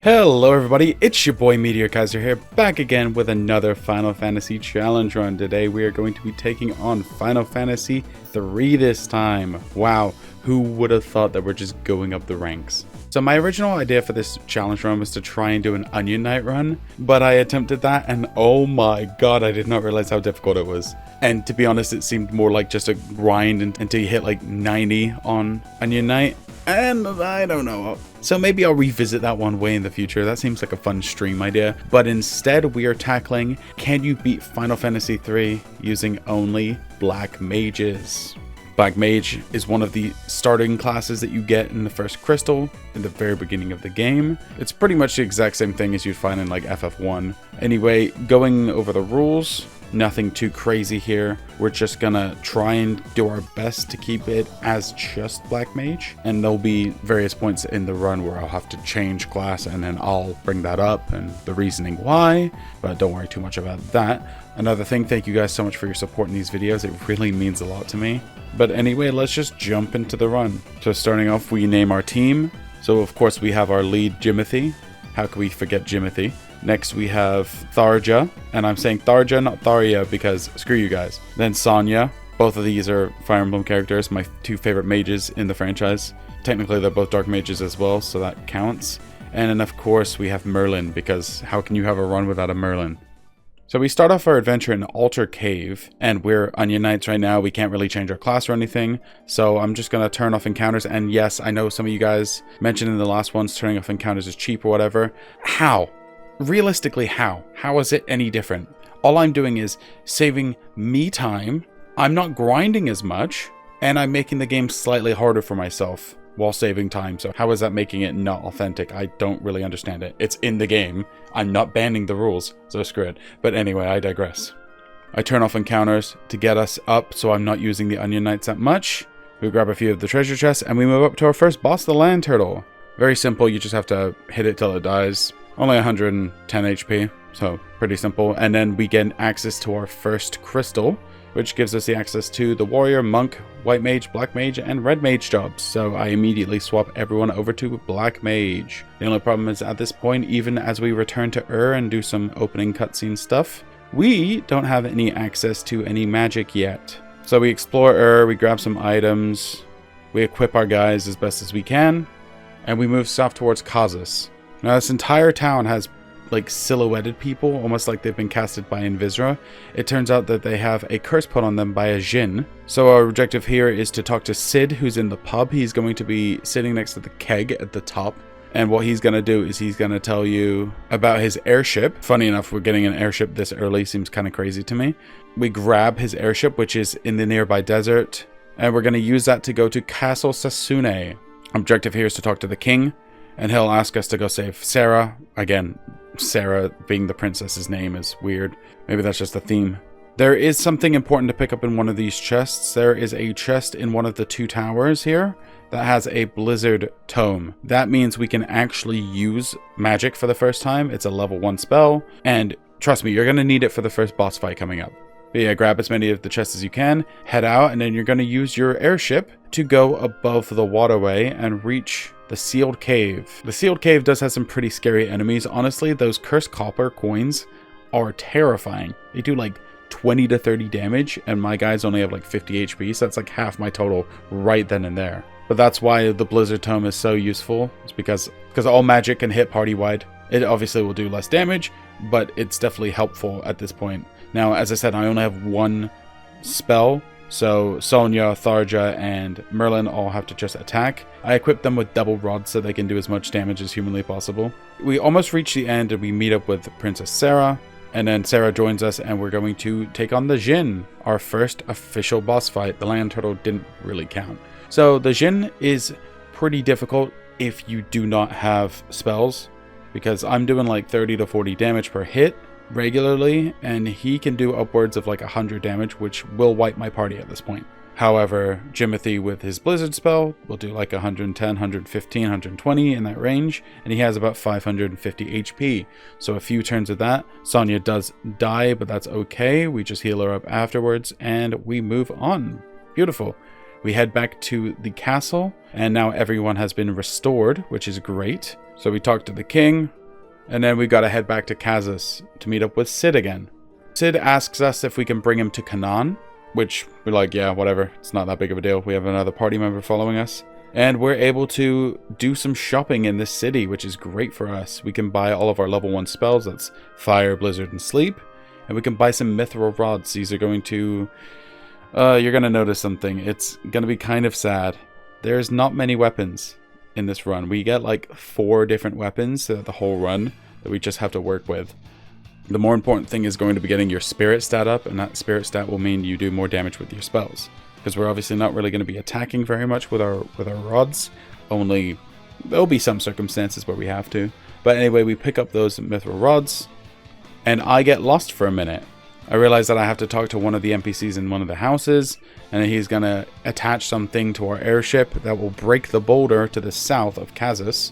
Hello everybody, it's your boy Meteor Kaiser here, back again with another Final Fantasy challenge run. Today we are going to be taking on Final Fantasy 3 this time. Wow, who would have thought that we're just going up the ranks? So my original idea for this challenge run was to try and do an Onion Knight run, but I attempted that and oh my god, I did not realize how difficult it was. And to be honest, it seemed more like just a grind until you hit like 90 on Onion Knight. And I don't know. So maybe I'll revisit that one way in the future. That seems like a fun stream idea. But instead we are tackling, can you beat Final Fantasy 3 using only Black Mages? Black Mage is one of the starting classes that you get in the first crystal in the very beginning of the game. It's pretty much the exact same thing as you'd find in like FF1. Anyway, going over the rules. Nothing too crazy here. We're just gonna try and do our best to keep it as just Black Mage, and there'll be various points in the run where I'll have to change class, and then I'll bring that up and the reasoning why, but don't worry too much about that. Another thing, thank you guys so much for your support in these videos. It really means a lot to me. But anyway, let's just jump into the run. So starting off, we name our team. So of course we have our lead, Jimothy. How could we forget Jimothy? Next we have Tharja, and I'm saying Tharja, not Tharia, because screw you guys. Then Sonya. Both of these are Fire Emblem characters, my two favorite mages in the franchise. Technically they're both dark mages as well, so that counts. And then of course we have Merlin, because how can you have a run without a Merlin? So we start off our adventure in Altar Cave, and we're Onion Knights right now. We can't really change our class or anything, so I'm just going to turn off encounters. And yes, I know some of you guys mentioned in the last ones turning off encounters is cheap or whatever. How? Realistically, how? How is it any different? All I'm doing is saving me time. I'm not grinding as much, and I'm making the game slightly harder for myself while saving time. So how is that making it not authentic? I don't really understand it. It's in the game. I'm not banning the rules, so screw it. But anyway, I digress. I turn off encounters to get us up, so I'm not using the Onion Knights that much. We grab a few of the treasure chests, and we move up to our first boss, the Land Turtle. Very simple. You just have to hit it till it dies. Only 110 HP, so pretty simple. And then we get access to our first crystal, which gives us the access to the warrior, monk, white mage, black mage, and red mage jobs. So I immediately swap everyone over to black mage. The only problem is at this point, even as we return to and do some opening cutscene stuff, we don't have any access to any magic yet. So we explore we grab some items, we equip our guys as best as we can, and we move south towards Kazus. Now this entire town has like silhouetted people, almost like they've been casted by Invisra. It turns out that they have a curse put on them by a Jinn. So our objective here is to talk to Sid, who's in the pub. He's going to be sitting next to the keg at the top. And what he's going to do is he's going to tell you about his airship. Funny enough, we're getting an airship this early. Seems kind of crazy to me. We grab his airship, which is in the nearby desert. And we're going to use that to go to Castle Sasune. Objective here is to talk to the king. And he'll ask us to go save Sarah. Again, Sarah being the princess's name is weird. Maybe that's just a theme. There is something important to pick up in one of these chests. There is a chest in one of the two towers here that has a Blizzard Tome. That means we can actually use magic for the first time. It's a level 1 spell. And trust me, you're going to need it for the first boss fight coming up. But yeah, grab as many of the chests as you can, head out, and then you're going to use your airship to go above the waterway and reach the Sealed Cave. The Sealed Cave does have some pretty scary enemies. Honestly, those cursed copper coins are terrifying. They do like 20 to 30 damage, and my guys only have like 50 HP, so that's like half my total right then and there. But that's why the Blizzard Tome is so useful. It's because all magic can hit party-wide. It obviously will do less damage, but it's definitely helpful at this point. Now, as I said, I only have one spell, so Sonya, Tharja, and Merlin all have to just attack. I equip them with double rods so they can do as much damage as humanly possible. We almost reach the end and we meet up with Princess Sarah, and then Sarah joins us and we're going to take on the Jinn, our first official boss fight. The Land Turtle didn't really count. So the Jinn is pretty difficult if you do not have spells, because I'm doing like 30 to 40 damage per hit regularly, and he can do upwards of like 100 damage, which will wipe my party at this point. However, Jimothy with his Blizzard spell will do like 110, 115, 120 in that range, and he has about 550 HP. So a few turns of that, Sonya does die, but that's okay. We just heal her up afterwards, and we move on. Beautiful. We head back to the castle, and now everyone has been restored, which is great. So we talk to the king, and then we gotta head back to Kazus to meet up with Sid again. Sid asks us if we can bring him to Cananan, which we're like, yeah, whatever. It's not that big of a deal. We have another party member following us. And we're able to do some shopping in this city, which is great for us. We can buy all of our level 1 spells. That's Fire, Blizzard, and Sleep. And we can buy some Mithril Rods. These are going to... you're going to notice something. It's going to be kind of sad. There's not many weapons in this run. We get like 4 different weapons throughout the whole run that we just have to work with. The more important thing is going to be getting your spirit stat up, and that spirit stat will mean you do more damage with your spells. Because we're obviously not really going to be attacking very much with our rods. Only, there'll be some circumstances where we have to. But anyway, we pick up those Mithril Rods, and I get lost for a minute. I realize that I have to talk to one of the NPCs in one of the houses, and he's going to attach something to our airship that will break the boulder to the south of Kazus,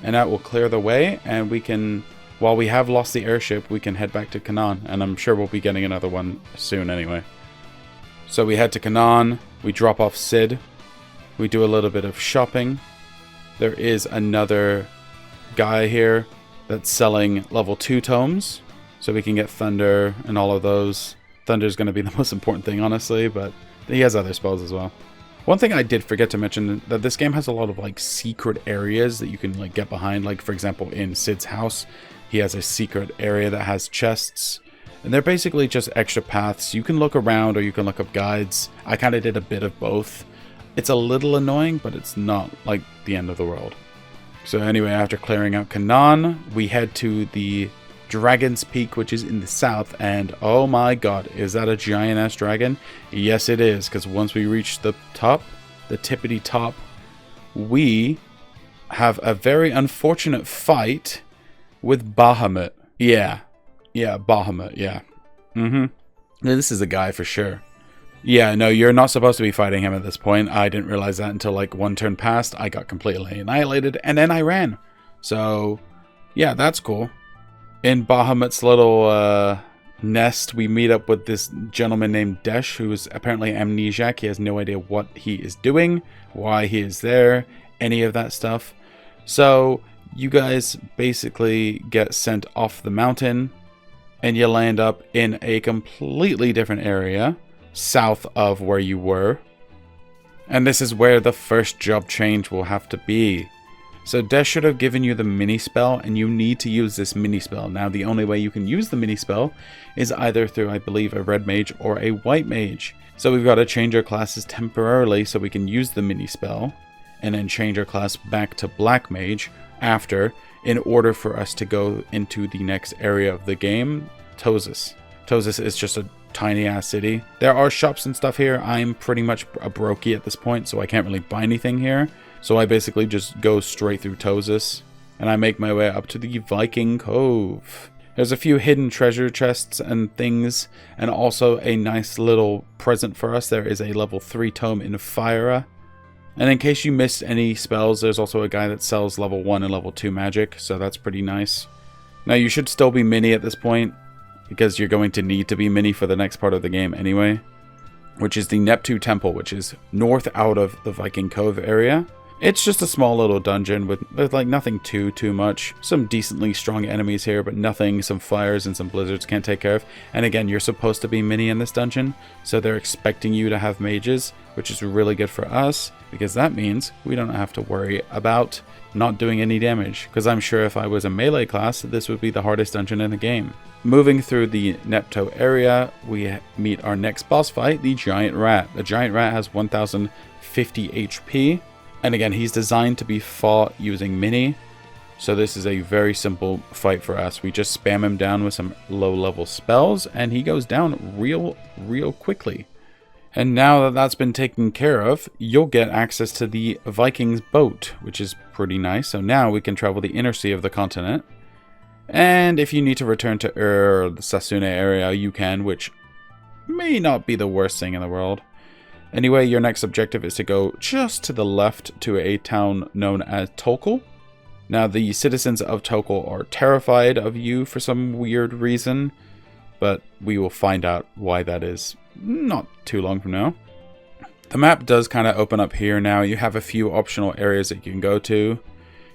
and that will clear the way, and we can, while we have lost the airship, we can head back to Cananan, and I'm sure we'll be getting another one soon anyway. So we head to Cananan, we drop off Sid, we do a little bit of shopping. There is another guy here that's selling level 2 tomes, so we can get Thunder and all of those. Thunder's going to be the most important thing, honestly, but he has other spells as well. One thing I did forget to mention, that this game has a lot of like secret areas that you can like get behind. Like for example, in Sid's house, he has a secret area that has chests. And they're basically just extra paths. You can look around or you can look up guides. I kind of did a bit of both. It's a little annoying, but it's not like the end of the world. So anyway, after clearing out Cananan, we head to the Dragon's Peak, which is in the south. And oh my god, is that a giant-ass dragon? Yes, it is. Because once we reach the top, the tippity top, we have a very unfortunate fight with Bahamut. Yeah, Bahamut, yeah. This is a guy for sure. Yeah, no, you're not supposed to be fighting him at this point. I didn't realize that until like one turn passed. I got completely annihilated, and then I ran. So, yeah, that's cool. In Bahamut's little nest, we meet up with this gentleman named Desh, who is apparently amnesiac. He has no idea what he is doing, why he is there, any of that stuff. So, you guys basically get sent off the mountain, and you land up in a completely different area, south of where you were. And this is where the first job change will have to be. So Desh should have given you the mini spell, and you need to use this mini spell. Now the only way you can use the mini spell is either through, I believe, a red mage or a white mage. So we've got to change our classes temporarily so we can use the mini spell, and then change our class back to black mage after, in order for us to go into the next area of the game, Tozus. Tozus is just a tiny ass city. There are shops and stuff here. I'm pretty much a brokey at this point, so I can't really buy anything here. So I basically just go straight through Tozus, and I make my way up to the Viking Cove. There's a few hidden treasure chests and things, and also a nice little present for us. There is a level 3 tome in Thara. And in case you missed any spells, there's also a guy that sells level 1 and level 2 magic, so that's pretty nice. Now you should still be mini at this point, because you're going to need to be mini for the next part of the game anyway, which is the Neptune Temple, which is north out of the Viking Cove area. It's just a small little dungeon with like nothing too much. Some decently strong enemies here, but nothing some fires and some blizzards can't take care of. And again, you're supposed to be mini in this dungeon, so they're expecting you to have mages, which is really good for us, because that means we don't have to worry about not doing any damage, because I'm sure if I was a melee class, this would be the hardest dungeon in the game. Moving through the Nepto area, we meet our next boss fight, the Giant Rat. The Giant Rat has 1050 HP. And again, he's designed to be fought using mini, so this is a very simple fight for us. We just spam him down with some low-level spells, and he goes down real quickly. And now that that's been taken care of, you'll get access to the Viking's boat, which is pretty nice. So now we can travel the inner sea of the continent. And if you need to return to or the Sasune area, you can, which may not be the worst thing in the world. Anyway, your next objective is to go just to the left to a town known as Tokul. Now, the citizens of Tokul are terrified of you for some weird reason, but we will find out why that is not too long from now. The map does kind of open up here now. You have a few optional areas that you can go to.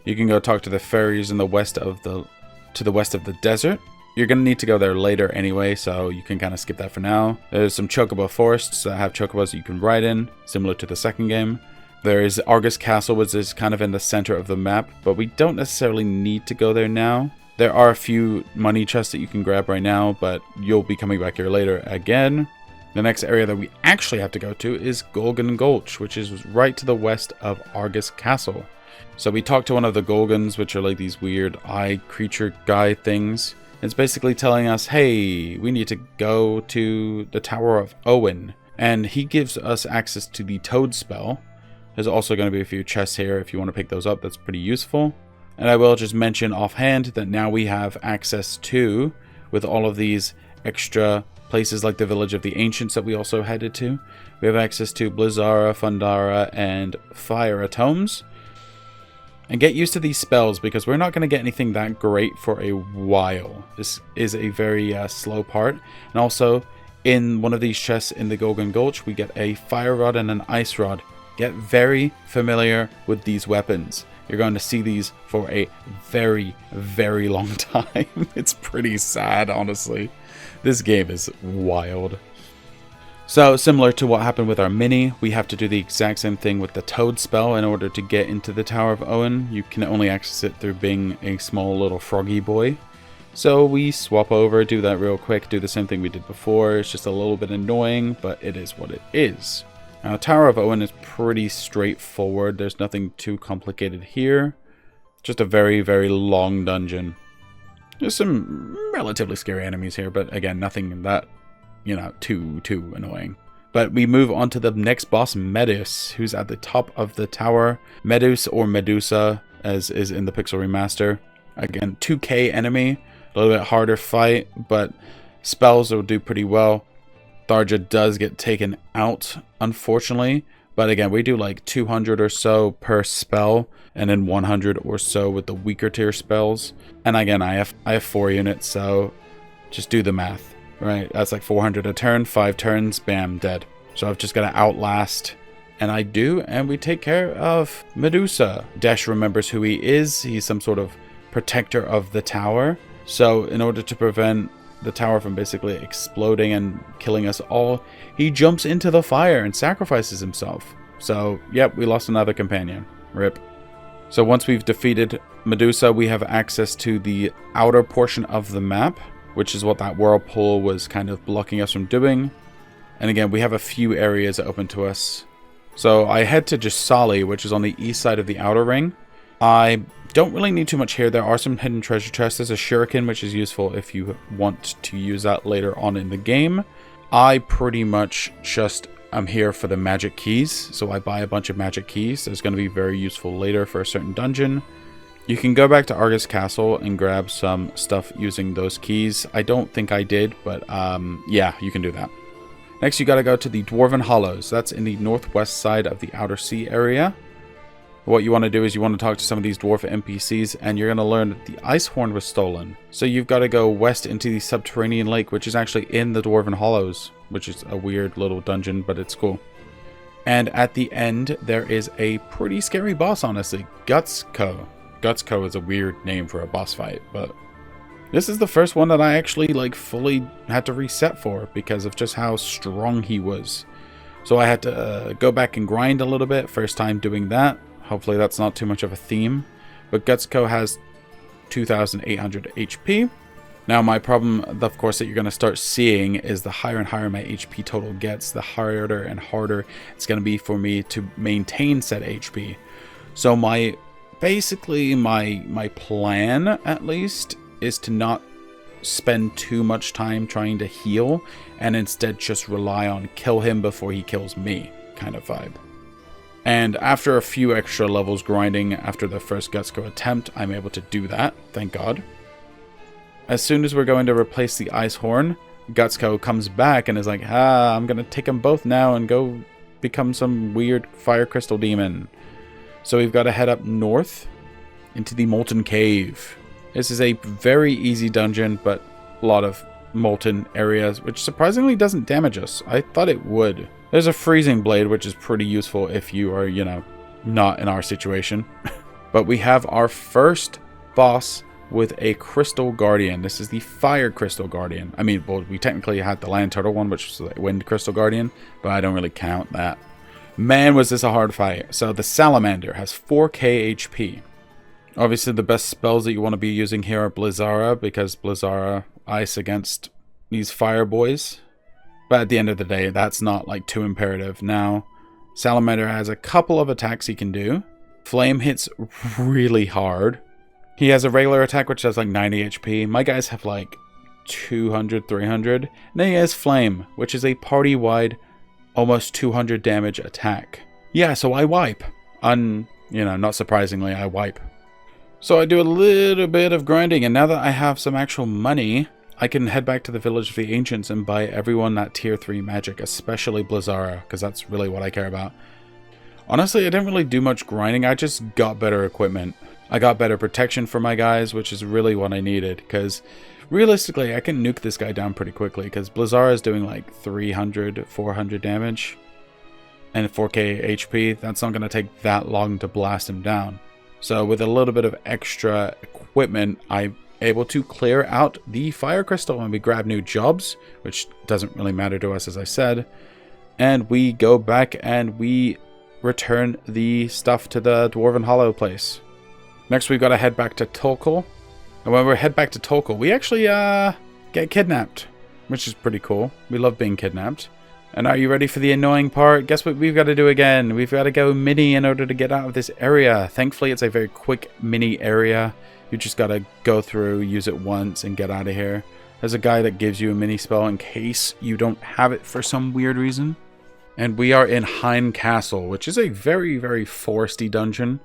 You can go talk to the fairies in the west of the desert. You're going to need to go there later anyway, so you can kind of skip that for now. There's some chocobo forests that have chocobos that you can ride in, similar to the second game. There is Argus Castle, which is kind of in the center of the map, but we don't necessarily need to go there now. There are a few money chests that you can grab right now, but you'll be coming back here later again. The next area that we actually have to go to is Golgan Gulch, which is right to the west of Argus Castle. So we talked to one of the Golgans, which are like these weird eye creature guy things. It's basically telling us, hey, we need to go to the Tower of Owen. And he gives us access to the Toad spell. There's also going to be a few chests here if you want to pick those up. That's pretty useful. And I will just mention offhand that now we have access to, with all of these extra places like the Village of the Ancients that we also headed to, we have access to Blizzara, Fundara, and Fire Atomes. And get used to these spells because we're not going to get anything that great for a while. This is a very slow part. And also, in one of these chests in the Golgan Gulch, we get a Fire Rod and an Ice Rod. Get very familiar with these weapons. You're going to see these for a very, very long time. It's pretty sad, honestly. This game is wild. So, similar to what happened with our mini, we have to do the exact same thing with the Toad spell in order to get into the Tower of Owen. You can only access it through being a small little froggy boy. So we swap over, do that real quick, do the same thing we did before. It's just a little bit annoying, but it is what it is. Now, Tower of Owen is pretty straightforward. There's nothing too complicated here. Just a very, very long dungeon. There's some relatively scary enemies here, but again, nothing that, you know, too annoying. But we move on to the next boss, Medusa, who's at the top of the tower. Medusa or Medusa, as is in the Pixel Remaster. Again, 2k enemy, a little bit harder fight, but spells will do pretty well. Tharja does get taken out, unfortunately. But again, we do like 200 or so per spell, and then 100 or so with the weaker tier spells. And again, I have 4 units, so just do the math. Right, that's like 400 a turn, 5 turns, bam, dead. So I've just got to outlast, and I do, and we take care of Medusa. Desh remembers who he is. He's some sort of protector of the tower. So in order to prevent the tower from basically exploding and killing us all, he jumps into the fire and sacrifices himself. So, yep, we lost another companion. Rip. So once we've defeated Medusa, we have access to the outer portion of the map, which is what that whirlpool was kind of blocking us from doing. And again, we have a few areas open to us. So I head to Jasali, which is on the east side of the outer ring. I don't really need too much here. There are some hidden treasure chests. There's a shuriken, which is useful if you want to use that later on in the game. I pretty much just am here for the magic keys. So I buy a bunch of magic keys. There's going to be very useful later for a certain dungeon. You can go back to Argus Castle and grab some stuff using those keys. I don't think I did, but yeah, you can do that. Next, you got to go to the Dwarven Hollows. That's in the northwest side of the Outer Sea area. What you want to do is you want to talk to some of these dwarf NPCs, and you're going to learn that the Ice Horn was stolen. So you've got to go west into the subterranean lake, which is actually in the Dwarven Hollows, which is a weird little dungeon, but it's cool. And at the end, there is a pretty scary boss, honestly, Gutsco. Gutsco is a weird name for a boss fight, but this is the first one that I actually like fully had to reset for because of just how strong he was. So I had to go back and grind a little bit. First time doing that. Hopefully that's not too much of a theme. But Gutsco has 2,800 HP. Now my problem, of course, that you're going to start seeing is the higher and higher my HP total gets, the harder and harder it's going to be for me to maintain said HP. So basically my plan, at least, is to not spend too much time trying to heal and instead just rely on kill him before he kills me kind of vibe. And after a few extra levels grinding after the first Gutsco attempt, I'm able to do that, thank God. As soon as we're going to replace the Ice Horn, Gutsco comes back and is like, I'm gonna take them both now and go become some weird fire crystal demon. So we've got to head up north into the Molten Cave. This is a very easy dungeon, but a lot of molten areas, which surprisingly doesn't damage us. I thought it would. There's a freezing blade, which is pretty useful if you are, you know, not in our situation. But we have our first boss with a Crystal Guardian. This is the Fire Crystal Guardian. I mean, well, we technically had the Land Turtle one, which was the Wind Crystal Guardian, but I don't really count that. Man, was this a hard fight. So the Salamander has 4k HP. Obviously, the best spells that you want to be using here are Blizzara, because Blizzara ice against these fire boys. But at the end of the day, that's not like too imperative. Now, Salamander has a couple of attacks he can do. Flame hits really hard. He has a regular attack which does like 90 HP. My guys have like 200, 300. And then he has Flame, which is a party-wide almost 200 damage attack. Yeah, so I wipe. Not surprisingly, I wipe. So I do a little bit of grinding, and now that I have some actual money, I can head back to the Village of the Ancients and buy everyone that tier 3 magic, especially Blizzara, because that's really what I care about. Honestly, I didn't really do much grinding, I just got better equipment. I got better protection for my guys, which is really what I needed, because realistically, I can nuke this guy down pretty quickly, because Blizzara is doing like 300, 400 damage, and 4k HP. That's not going to take that long to blast him down. So with a little bit of extra equipment, I'm able to clear out the Fire Crystal, and we grab new jobs, which doesn't really matter to us, as I said. And we go back and we return the stuff to the Dwarven Hollow place. Next, we've got to head back to Tolkol. And when we head back to Tolkol, we actually get kidnapped, which is pretty cool. We love being kidnapped. And are you ready for the annoying part? Guess what we've got to do again? We've got to go mini in order to get out of this area. Thankfully, it's a very quick mini area. You just got to go through, use it once, and get out of here. There's a guy that gives you a mini spell in case you don't have it for some weird reason. And we are in Hein Castle, which is a very, very foresty dungeon.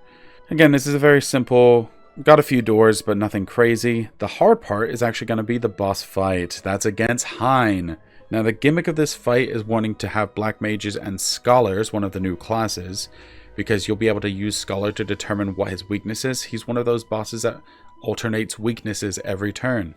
Again, this is a very simple, got a few doors, but nothing crazy. The hard part is actually going to be the boss fight. That's against Hein. Now, the gimmick of this fight is wanting to have Black Mages and Scholars, one of the new classes, because you'll be able to use Scholar to determine what his weakness is. He's one of those bosses that alternates weaknesses every turn.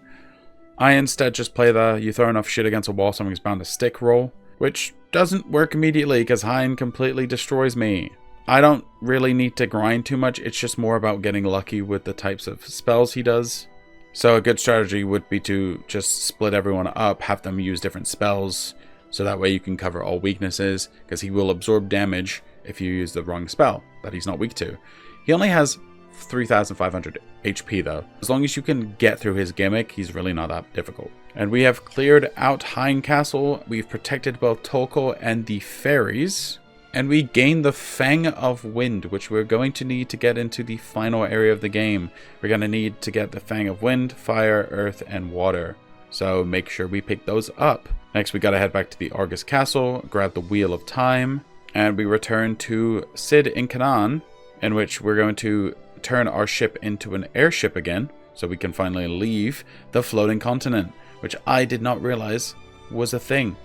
I instead just play the you throw enough shit against a wall, something's bound to stick roll, which doesn't work immediately because Hein completely destroys me. I don't really need to grind too much, it's just more about getting lucky with the types of spells he does. So a good strategy would be to just split everyone up, have them use different spells, so that way you can cover all weaknesses, because he will absorb damage if you use the wrong spell that he's not weak to. He only has 3,500 HP though. As long as you can get through his gimmick, he's really not that difficult. And we have cleared out Hein Castle, we've protected both Tolkol and the fairies. And we gain the Fang of Wind, which we're going to need to get into the final area of the game. We're going to need to get the Fang of Wind, Fire, Earth, and Water. So make sure we pick those up. Next, we got to head back to the Argus Castle, grab the Wheel of Time, and we return to Cid in Canaan, in which we're going to turn our ship into an airship again, so we can finally leave the floating continent, which I did not realize was a thing.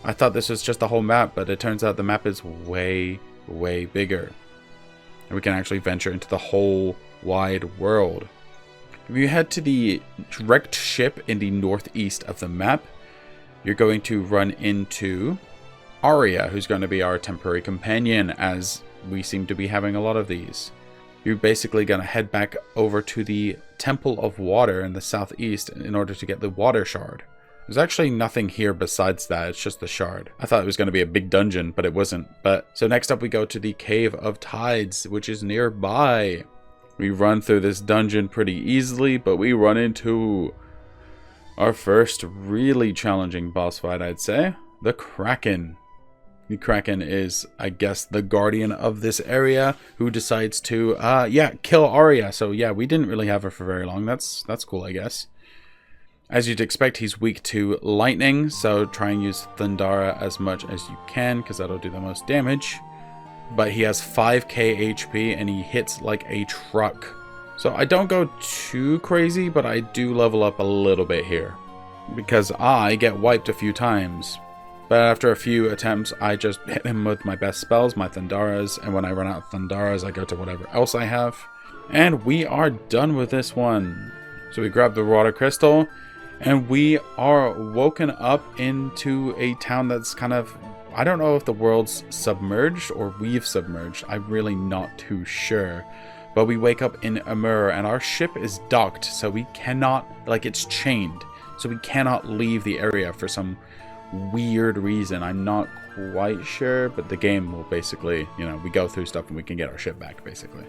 I thought this was just the whole map, but it turns out the map is way, way bigger. And we can actually venture into the whole wide world. If you head to the wrecked ship in the northeast of the map, you're going to run into Arya, who's going to be our temporary companion, as we seem to be having a lot of these. You're basically going to head back over to the Temple of Water in the southeast in order to get the Water Shard. There's actually nothing here besides that, it's just the shard. I thought it was going to be a big dungeon, but it wasn't. So next up we go to the Cave of Tides, which is nearby. We run through this dungeon pretty easily, but we run into our first really challenging boss fight, I'd say. The Kraken. The Kraken is, I guess, the guardian of this area who decides to, kill Arya. So yeah, we didn't really have her for very long. That's cool, I guess. As you'd expect, he's weak to lightning, so try and use Thundara as much as you can, because that'll do the most damage. But he has 5k HP, and he hits like a truck. So I don't go too crazy, but I do level up a little bit here, because I get wiped a few times. But after a few attempts, I just hit him with my best spells, my Thundaras, and when I run out of Thundaras, I go to whatever else I have. And we are done with this one. So we grab the Water Crystal, and we are woken up into a town that's kind of, I don't know if the world's submerged or we've submerged. I'm really not too sure. But we wake up in Amur and our ship is docked, so we cannot, like, it's chained. So we cannot leave the area for some weird reason. I'm not quite sure, but the game will basically, you know, we go through stuff and we can get our ship back, basically.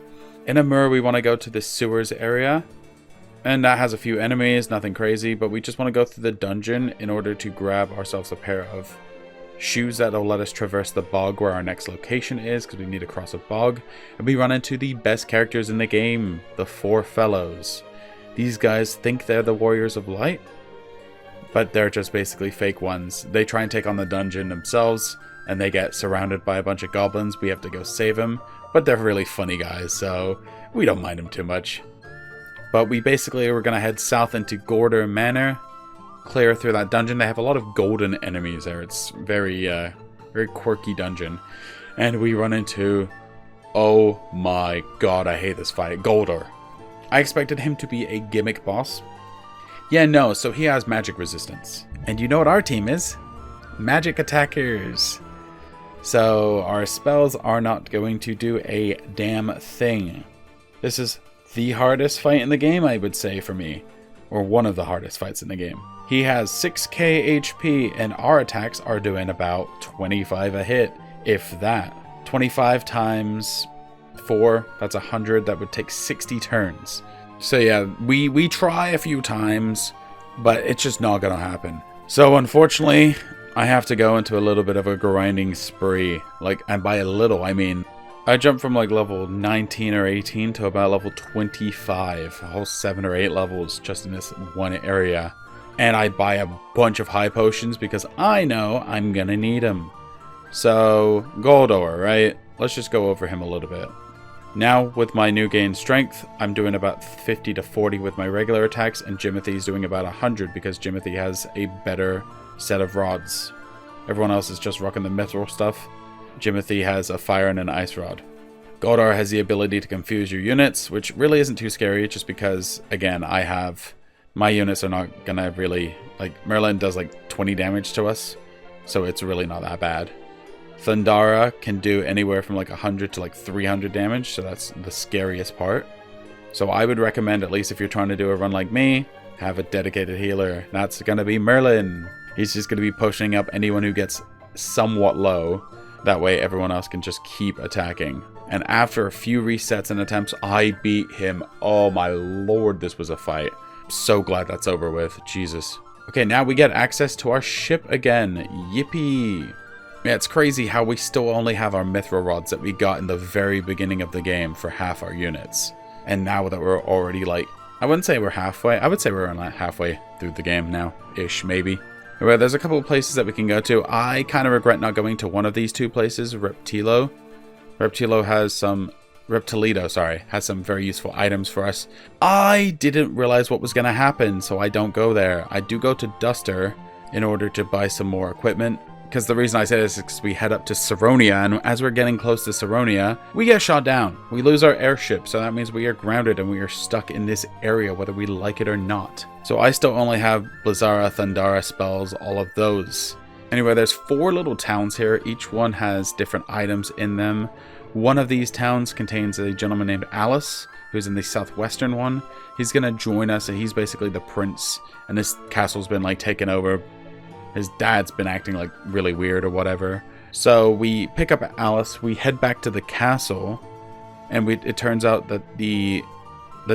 In Amur, we want to go to the sewers area. And that has a few enemies, nothing crazy, but we just want to go through the dungeon in order to grab ourselves a pair of shoes that will let us traverse the bog where our next location is, because we need to cross a bog. And we run into the best characters in the game, the Four Fellows. These guys think they're the Warriors of Light, but they're just basically fake ones. They try and take on the dungeon themselves, and they get surrounded by a bunch of goblins. We have to go save them, but they're really funny guys, so we don't mind them too much. But we basically are going to head south into Garuda Manor, clear through that dungeon. They have a lot of golden enemies there. It's very quirky dungeon. And we run into, oh my god, I hate this fight, Garuda. I expected him to be a gimmick boss. Yeah, no, so he has magic resistance. And you know what our team is? Magic attackers. So our spells are not going to do a damn thing. This is the hardest fight in the game, I would say, for me. Or one of the hardest fights in the game. He has 6k HP and our attacks are doing about 25 a hit, if that. 25 times 4, that's 100, that would take 60 turns. So yeah, we try a few times, but it's just not gonna happen. So unfortunately, I have to go into a little bit of a grinding spree. Like, and by a little, I mean, I jumped from like level 19 or 18 to about level 25, a whole 7 or 8 levels just in this one area. And I buy a bunch of high potions because I know I'm gonna need them. So, Garuda, right? Let's just go over him a little bit. Now, with my new gained strength, I'm doing about 50 to 40 with my regular attacks, and Jimothy's doing about 100 because Jimothy has a better set of rods. Everyone else is just rocking the mithril stuff. Jimothy has a fire and an ice rod. Garuda has the ability to confuse your units, which really isn't too scary, just because, again, my units are not gonna really, like, Merlin does like 20 damage to us, so it's really not that bad. Thara can do anywhere from like 100 to like 300 damage, so that's the scariest part. So I would recommend, at least if you're trying to do a run like me, have a dedicated healer. That's gonna be Merlin. He's just gonna be pushing up anyone who gets somewhat low. That way everyone else can just keep attacking. And after a few resets and attempts, I beat him. Oh my lord, this was a fight. So glad that's over with. Jesus. Okay, now we get access to our ship again. Yippee. Yeah, it's crazy how we still only have our mithril rods that we got in the very beginning of the game for half our units. And now that we're already like, I wouldn't say we're halfway. I would say we're like halfway through the game now. Ish, maybe. Anyway, there's a couple of places that we can go to. I kind of regret not going to one of these two places, Reptilo. Reptilido has some very useful items for us. I didn't realize what was going to happen, so I don't go there. I do go to Duster in order to buy some more equipment. Because the reason I say this is because we head up to Saronia, and as we're getting close to Saronia, we get shot down. We lose our airship, so that means we are grounded and we are stuck in this area whether we like it or not. So I still only have Blizzara, Thundara spells, all of those. Anyway, there's 4 little towns here. Each one has different items in them. One of these towns contains a gentleman named Alice, who's in the southwestern one. He's gonna join us, and he's basically the prince, and this castle's been like taken over. His dad's been acting like really weird or whatever. So we pick up Alice, we head back to the castle, and it turns out that the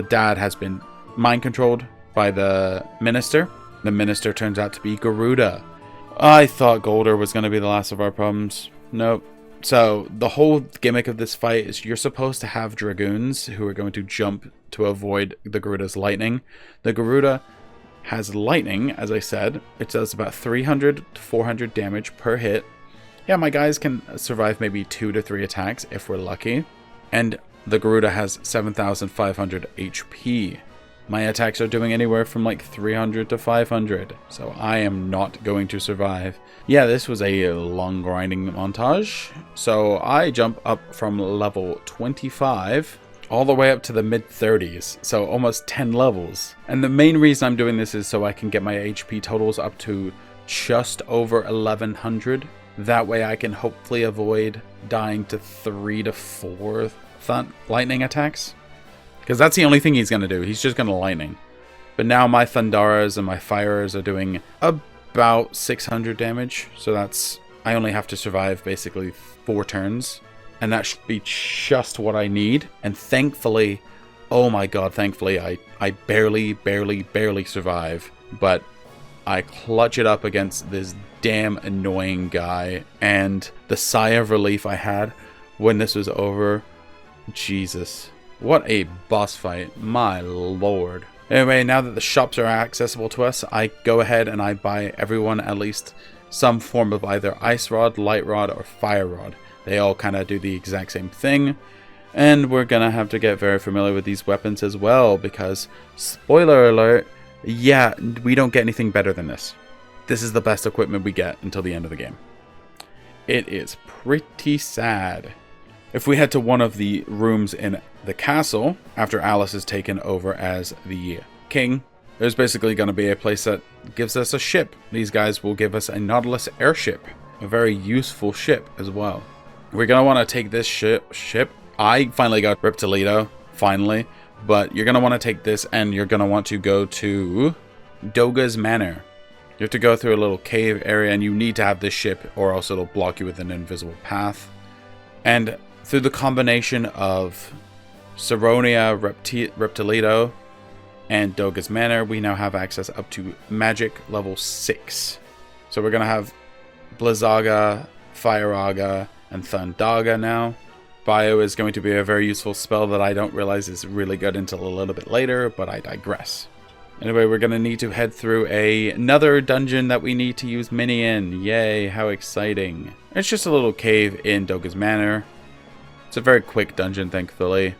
dad has been mind controlled by the minister. The minister turns out to be Garuda. I thought Garuda was going to be the last of our problems. Nope. So the whole gimmick of this fight is you're supposed to have dragoons who are going to jump to avoid the Garuda's lightning. The Garuda has lightning, as I said. It does about 300 to 400 damage per hit. Yeah, my guys can survive maybe 2 to 3 attacks if we're lucky. And the Garuda has 7,500 HP. My attacks are doing anywhere from like 300 to 500, so I am not going to survive. Yeah, this was a long grinding montage. So I jump up from level 25 all the way up to the mid-30s, so almost 10 levels. And the main reason I'm doing this is so I can get my HP totals up to just over 1100. That way I can hopefully avoid dying to 3 to 4 lightning attacks. Because that's the only thing he's going to do. He's just going to lightning. But now my Thundaras and my Firers are doing about 600 damage. So that's... I only have to survive basically 4 turns. And that should be just what I need. And thankfully, oh my god, thankfully, I barely survive. But I clutch it up against this damn annoying guy. And the sigh of relief I had when this was over. Jesus. What a boss fight. My lord. Anyway, now that the shops are accessible to us, I go ahead and I buy everyone at least some form of either Ice Rod, Light Rod, or Fire Rod. They all kind of do the exact same thing. And we're going to have to get very familiar with these weapons as well, because, spoiler alert, yeah, we don't get anything better than this. This is the best equipment we get until the end of the game. It is pretty sad. If we head to one of the rooms in the castle, after Alice is taken over as the king, there's basically going to be a place that gives us a ship. These guys will give us a Nautilus airship, a very useful ship as well. We're going to want to take this ship. I finally got Riptolito, finally, but you're going to want to take this and you're going to want to go to Doga's Manor. You have to go through a little cave area and you need to have this ship or else it'll block you with an invisible path. And through the combination of Saronia, Riptolito, and Doga's Manor, we now have access up to magic level 6. So we're going to have Blizzaga, Fireaga, and Thundaga now. Bio is going to be a very useful spell that I don't realize is really good until a little bit later, but I digress. Anyway, we're going to need to head through another dungeon that we need to use Mini in. Yay, how exciting. It's just a little cave in Doga's Manor. It's a very quick dungeon, thankfully.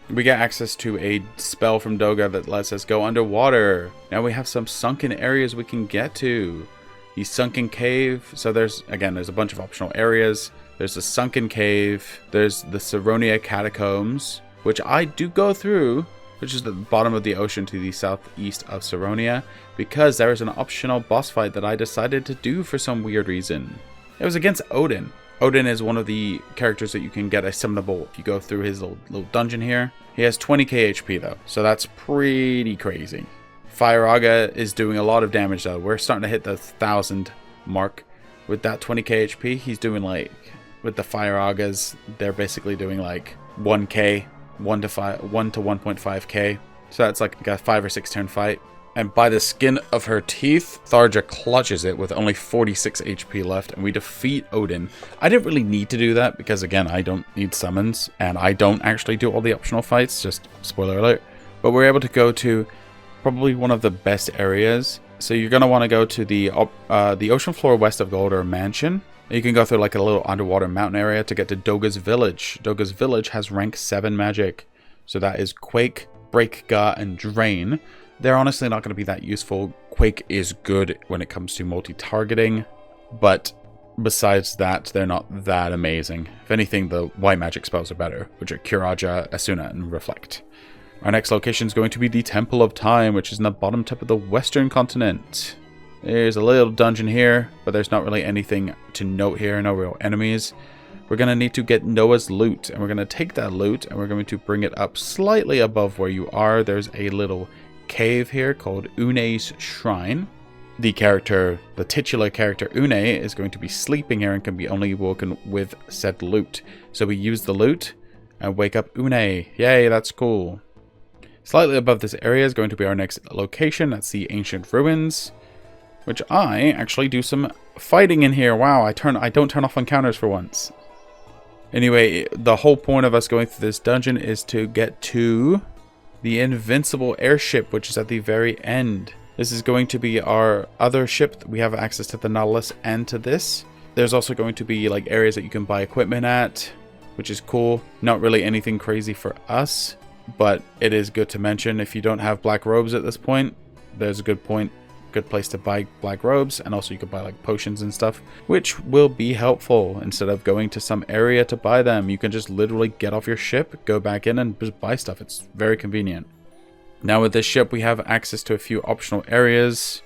We get access to a spell from Doga that lets us go underwater. Now we have some sunken areas we can get to. The sunken cave. So there's a bunch of optional areas. There's the sunken cave. There's the Saronia catacombs, which I do go through, which is the bottom of the ocean to the southeast of Saronia, because there is an optional boss fight that I decided to do for some weird reason. It was against Odin. Odin is one of the characters that you can get a summonable if you go through his little dungeon here. He has 20k HP though, so that's pretty crazy. Fireaga is doing a lot of damage though. We're starting to hit the 1000 mark with that 20k HP. He's doing like, with the Fireagas, they're basically doing like 1k, 1 to 1.5k. So that's like a 5 or 6 turn fight. And by the skin of her teeth, Tharja clutches it with only 46 HP left, and we defeat Odin. I didn't really need to do that because, again, I don't need summons, and I don't actually do all the optional fights, just spoiler alert. But we're able to go to probably one of the best areas. So you're going to want to go to the ocean floor west of Goldor Mansion. You can go through like a little underwater mountain area to get to Doga's Village. Doga's Village has rank 7 magic. So that is Quake, Break, Ga, and Drain. They're honestly not going to be that useful. Quake is good when it comes to multi-targeting, but besides that, they're not that amazing. If anything, the white magic spells are better, which are Kuraja, Asuna, and Reflect. Our next location is going to be the Temple of Time, which is in the bottom tip of the Western continent. There's a little dungeon here, but there's not really anything to note here, no real enemies. We're going to need to get Noah's loot, and we're going to take that loot, and we're going to bring it up slightly above where you are. There's a little cave here called Une's Shrine. The titular character Une is going to be sleeping here and can be only woken with said loot. So we use the loot and wake up Une. Yay, that's cool. Slightly above this area is going to be our next location. That's the Ancient Ruins, which I actually do some fighting in here. Wow, I don't turn off encounters for once. Anyway, the whole point of us going through this dungeon is to get to the Invincible Airship, which is at the very end. This is going to be our other ship. We have access to the Nautilus and to this. There's also going to be like areas that you can buy equipment at, which is cool. Not really anything crazy for us, but it is good to mention. If you don't have black robes at this point, there's a good place to buy black robes, and also you can buy like potions and stuff, which will be helpful. Instead of going to some area to buy them, you can just literally get off your ship, go back in, and just buy stuff. It's very convenient. Now with this ship, we have access to a few optional areas.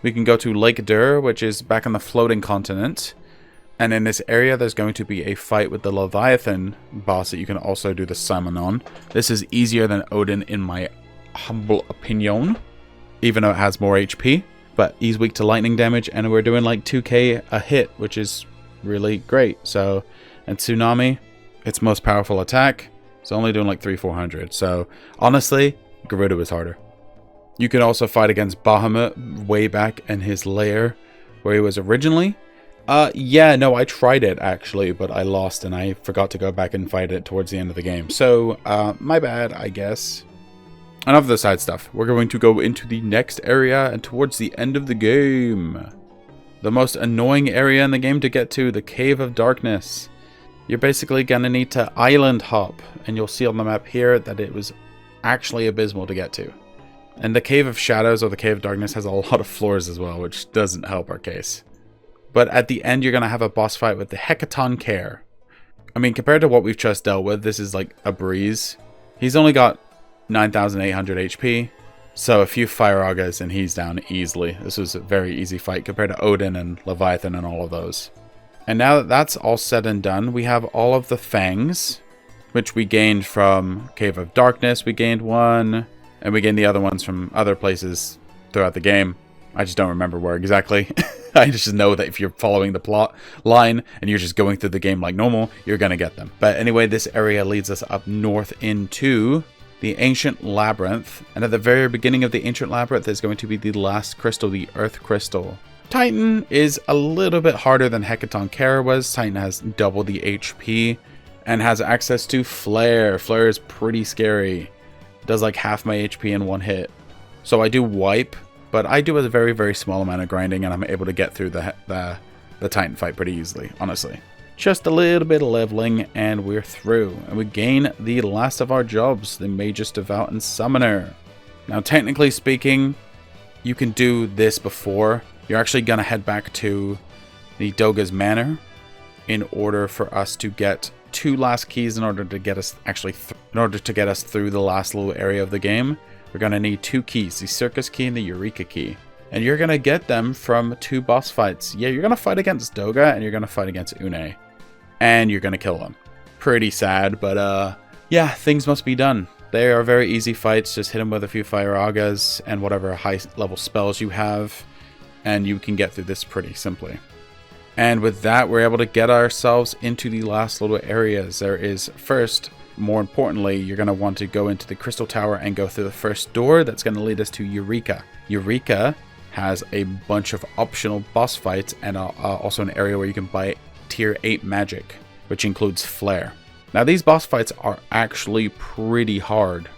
We can go to Lake Dur, which is back on the floating continent. And in this area, there's going to be a fight with the Leviathan boss that you can also do the summon on. This is easier than Odin in my humble opinion, even though it has more HP. But he's weak to lightning damage, and we're doing like 2k a hit, which is really great. So, and Tsunami, its most powerful attack, it's only doing like 300-400. So, honestly, Garuda was harder. You could also fight against Bahamut way back in his lair where he was originally. Yeah, no, I tried it actually, but I lost and I forgot to go back and fight it towards the end of the game. So, my bad, I guess. Enough of the side stuff. We're going to go into the next area and towards the end of the game. The most annoying area in the game to get to, the Cave of Darkness. You're basically gonna need to island hop, and you'll see on the map here that it was actually abysmal to get to. And the Cave of Shadows or the Cave of Darkness has a lot of floors as well, which doesn't help our case. But at the end, you're going to have a boss fight with the Hecaton Care. I mean, compared to what we've just dealt with, this is like a breeze. He's only got 9,800 HP. So a few Fire Agas and he's down easily. This was a very easy fight compared to Odin and Leviathan and all of those. And now that that's all said and done, we have all of the Fangs, which we gained from Cave of Darkness. We gained one, and we gained the other ones from other places throughout the game. I just don't remember where exactly. I just know that if you're following the plot line and you're just going through the game like normal, you're going to get them. But anyway, this area leads us up north into the Ancient Labyrinth. And at the very beginning of the Ancient Labyrinth is going to be the last crystal, the Earth Crystal. Titan is a little bit harder than Hecaton Care was. Titan has double the HP and has access to Flare. Flare is pretty scary. It does like half my HP in one hit. So I do wipe, but I do a very, very small amount of grinding, and I'm able to get through the Titan fight pretty easily, honestly. Just a little bit of leveling, and we're through. And we gain the last of our jobs, the Magus Devout and Summoner. Now, technically speaking, you can do this before. You're actually going to head back to the Doga's Manor in order for us to get 2 last keys in order to get us through the last little area of the game. We're going to need 2 keys, the Circus Key and the Eureka Key. And you're going to get them from 2 boss fights. Yeah, you're going to fight against Doga and you're going to fight against Une. And you're going to kill them. Pretty sad, but yeah, things must be done. They are very easy fights. Just hit them with a few Fire Agas and whatever high level spells you have. And you can get through this pretty simply. And with that, we're able to get ourselves into the last little areas. There is first, more importantly, you're going to want to go into the Crystal Tower and go through the first door. That's going to lead us to Eureka. Eureka has a bunch of optional boss fights and also an area where you can buy tier 8 magic, which includes Flare. Now these boss fights are actually pretty hard.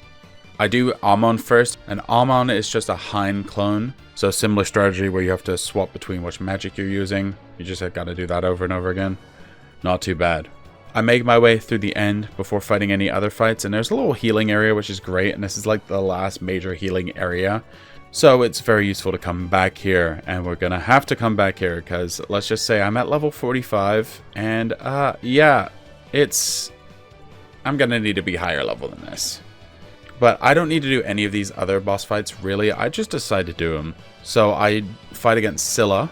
I do Amon first, and Amon is just a Hein clone. So similar strategy where you have to swap between which magic you're using. You just got to do that over and over again. Not too bad. I make my way through the end before fighting any other fights, and there's a little healing area which is great, and this is like the last major healing area. So it's very useful to come back here, and we're gonna have to come back here because let's just say I'm at level 45, and yeah, I'm gonna need to be higher level than this. But I don't need to do any of these other boss fights, really. I just decide to do them. So I fight against Scylla.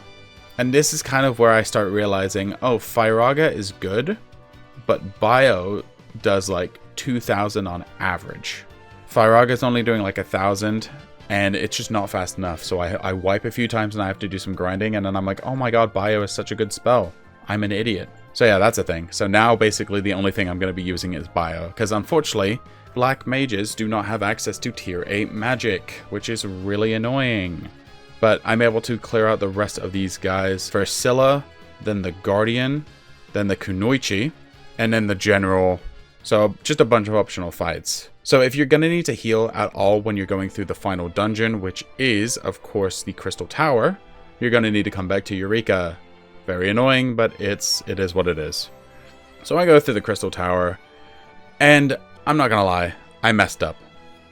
And this is kind of where I start realizing, oh, Firaga is good, but Bio does like 2,000 on average. Firaga is only doing like 1,000, and it's just not fast enough. So I wipe a few times and I have to do some grinding, and then I'm like, oh my god, Bio is such a good spell. I'm an idiot. So yeah, that's a thing. So now basically the only thing I'm going to be using is Bio, because unfortunately, Black Mages do not have access to tier 8 magic, which is really annoying. But I'm able to clear out the rest of these guys. First Scylla, then the Guardian, then the Kunoichi, and then the General. So just a bunch of optional fights. So if you're going to need to heal at all when you're going through the final dungeon, which is, of course, the Crystal Tower, you're going to need to come back to Eureka. Very annoying, but it is what it is. So I go through the Crystal Tower, and I'm not gonna lie, I messed up.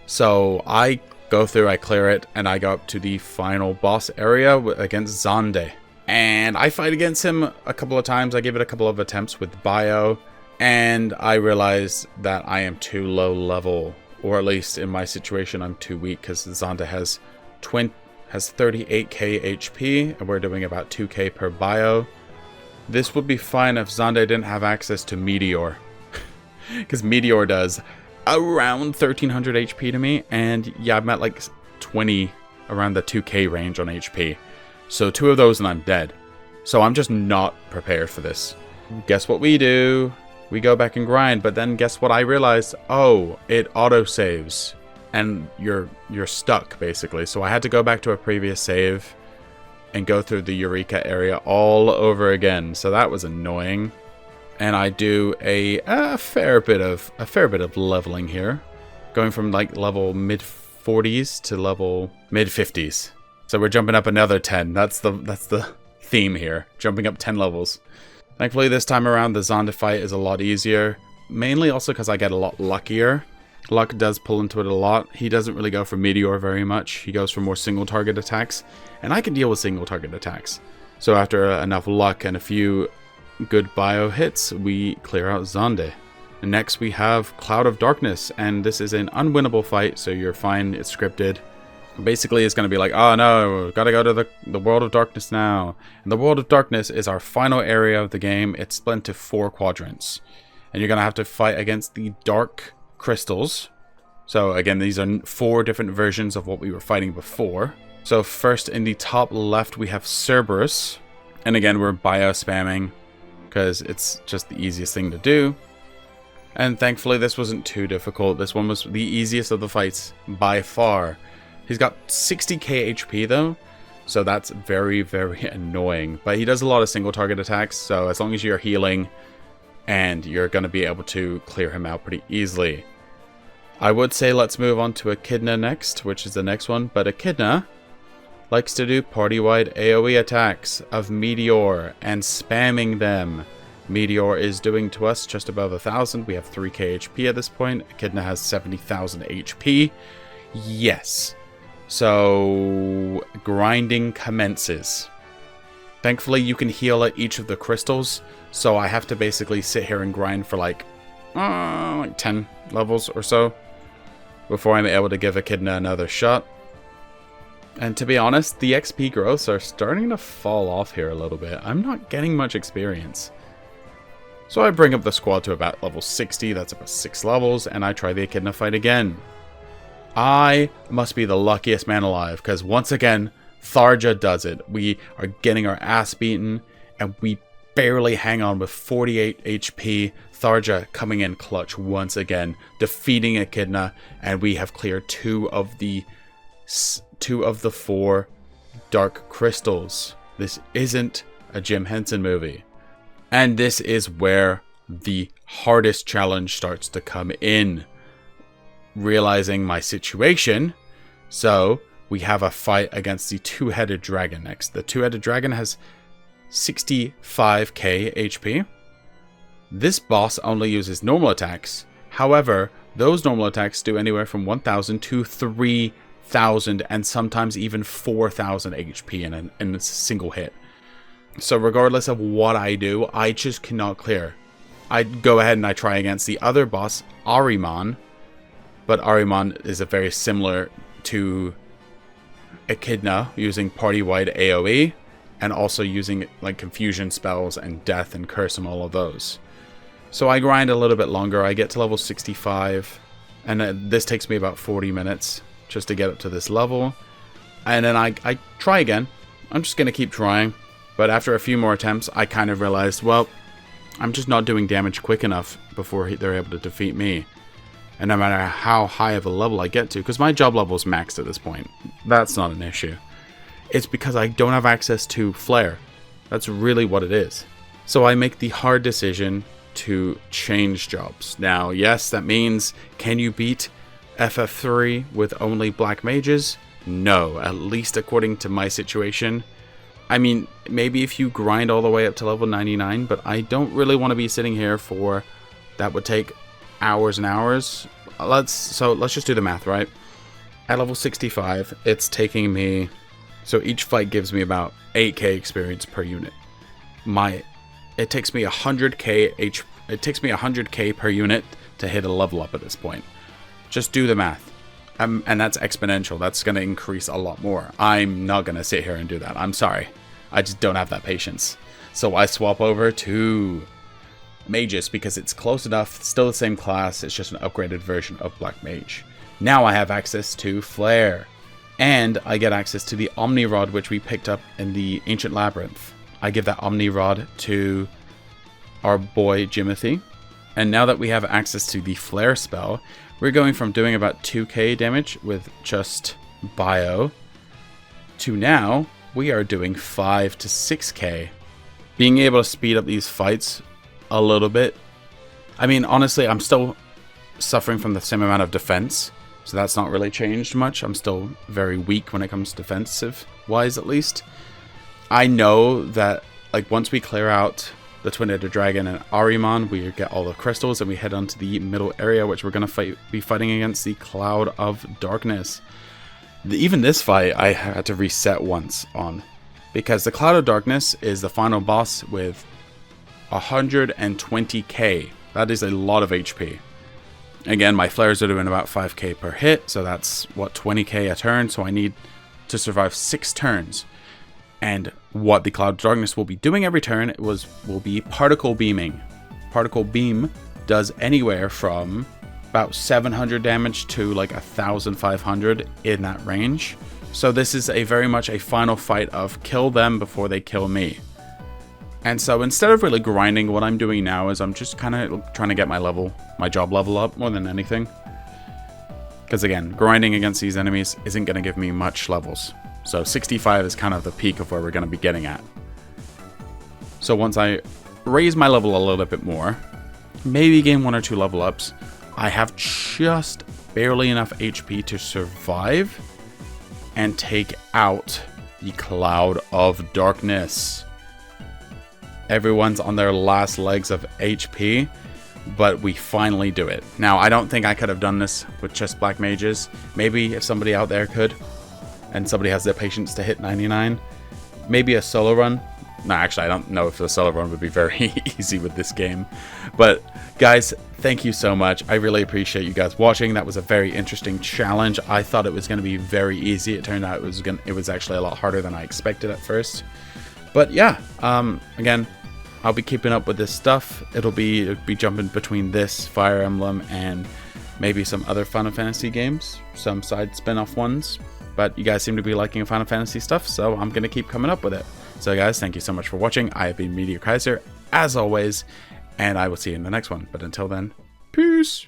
So I go through, I clear it, and I go up to the final boss area against Xande. And I fight against him a couple of times. I give it a couple of attempts with Bio, and I realize that I am too low level, or at least in my situation, I'm too weak, because Xande has 38k HP, and we're doing about 2k per Bio. This would be fine if Xande didn't have access to Meteor. Because Meteor does around 1300 HP to me. And yeah, I'm at like 20, around the 2k range on HP. So 2 of those and I'm dead. So I'm just not prepared for this. Guess what we do? We go back and grind. But then guess what I realized? Oh, it auto-saves. And you're stuck, basically. So I had to go back to a previous save and go through the Eureka area all over again. So that was annoying. And I do a fair bit of leveling here, going from like level mid 40s to level mid 50s. So we're jumping up another 10. That's the theme here, jumping up 10 levels. Thankfully this time around the Xande fight is a lot easier, mainly also because I get a lot luckier. Luck does pull into it a lot. He doesn't really go for Meteor very much. He goes for more single target attacks, and I can deal with single target attacks. So after enough luck and a few good bio hits, we clear out Xande. And next we have Cloud of Darkness, and this is an unwinnable fight, so you're fine, it's scripted. Basically it's going to be like, oh no, gotta go to the World of Darkness now. And the World of Darkness is our final area of the game. It's split into 4 quadrants. And you're going to have to fight against the Dark Crystals. So again, these are 4 different versions of what we were fighting before. So first in the top left we have Cerberus. And again, we're bio spamming because it's just the easiest thing to do. And thankfully this wasn't too difficult. This one was the easiest of the fights by far. He's got 60k HP though, so that's very, very annoying. But he does a lot of single target attacks, so as long as you're healing, and you're going to be able to clear him out pretty easily. I would say let's move on to Echidna next, which is the next one, but Echidna likes to do party-wide AoE attacks of Meteor and spamming them. Meteor is doing to us just above 1000. We have 3k HP at this point. Echidna has 70,000 HP. Yes. So grinding commences. Thankfully you can heal at each of the crystals, so I have to basically sit here and grind for like 10 levels or so before I'm able to give Echidna another shot. And to be honest, the XP growths are starting to fall off here a little bit. I'm not getting much experience. So I bring up the squad to about level 60, that's about 6 levels, and I try the Echidna fight again. I must be the luckiest man alive, because once again, Thara does it. We are getting our ass beaten, and we barely hang on with 48 HP. Thara coming in clutch once again, defeating Echidna, and we have cleared 2 of the 4 dark crystals. This isn't a Jim Henson movie. And this is where the hardest challenge starts to come in. Realizing my situation, so we have a fight against the 2-headed dragon next. The 2-headed dragon has 65k HP. This boss only uses normal attacks. However, those normal attacks do anywhere from 1000 to 3000 and sometimes even 4000 HP in a single hit. So regardless of what I do, I just cannot clear. I go ahead and I try against the other boss, Ahriman. But Ahriman is a very similar to Echidna, using party-wide AoE, and also using like confusion spells and death and curse and all of those. So I grind a little bit longer. I get to level 65, and this takes me about 40 minutes just to get up to this level. And then I try again. I'm just going to keep trying. But after a few more attempts, I kind of realized, well, I'm just not doing damage quick enough before they're able to defeat me. And no matter how high of a level I get to, because my job level is maxed at this point, that's not an issue. It's because I don't have access to Flare. That's really what it is. So I make the hard decision to change jobs. Now, yes, that means, can you beat FF3 with only black mages? No, at least according to my situation. I mean, maybe if you grind all the way up to level 99, but I don't really want to be sitting here for, that would take hours and hours. Let's just do the math, right? At level 65, it's taking me, so each fight gives me about 8k experience per unit. It takes me 100k per unit to hit a level up at this point. Just do the math. And that's exponential. That's going to increase a lot more. I'm not going to sit here and do that. I'm sorry. I just don't have that patience. So I swap over to Magus because it's close enough, still the same class, it's just an upgraded version of Black Mage. Now I have access to Flare, and I get access to the Omni Rod, which we picked up in the Ancient Labyrinth. I give that Omni Rod to our boy Jimothy, and now that we have access to the Flare spell, we're going from doing about 2k damage with just Bio to now we are doing 5 to 6k. Being able to speed up these fights a little bit. I mean, honestly, I'm still suffering from the same amount of defense, so that's not really changed much. I'm still very weak when it comes to defensive wise, at least. I know that like once we clear out the Twin-Headed Dragon and Ahriman, we get all the crystals and we head on to the middle area, which we're going to be fighting against the Cloud of Darkness. Even this fight I had to reset once on, because the Cloud of Darkness is the final boss with 120k. That is a lot of HP. Again, my flares are doing about 5k per hit, so that's what, 20k a turn, so I need to survive 6 turns. And what the Cloud of Darkness will be doing every turn will be particle beaming. Particle beam does anywhere from about 700 damage to like 1,500 in that range. So this is very much a final fight of kill them before they kill me. And so instead of really grinding, what I'm doing now is I'm just kind of trying to get my job level up more than anything. Because again, grinding against these enemies isn't going to give me much levels. So 65 is kind of the peak of where we're going to be getting at. So once I raise my level a little bit more, maybe gain 1 or 2 level ups, I have just barely enough HP to survive and take out the Cloud of Darkness. Everyone's on their last legs of HP, but we finally do it. Now, I don't think I could have done this with just Black Mages. Maybe if somebody out there could, and somebody has their patience to hit 99, maybe a solo run. No, actually, I don't know if the solo run would be very easy with this game. But guys, thank you so much. I really appreciate you guys watching. That was a very interesting challenge. I thought it was going to be very easy. It turned out it was actually a lot harder than I expected at first. But yeah, again, I'll be keeping up with this stuff. It'll be jumping between this, Fire Emblem, and maybe some other Final Fantasy games, some side spin-off ones. But you guys seem to be liking Final Fantasy stuff, so I'm going to keep coming up with it. So guys, thank you so much for watching. I have been Meteor Kaiser, as always, and I will see you in the next one. But until then, peace!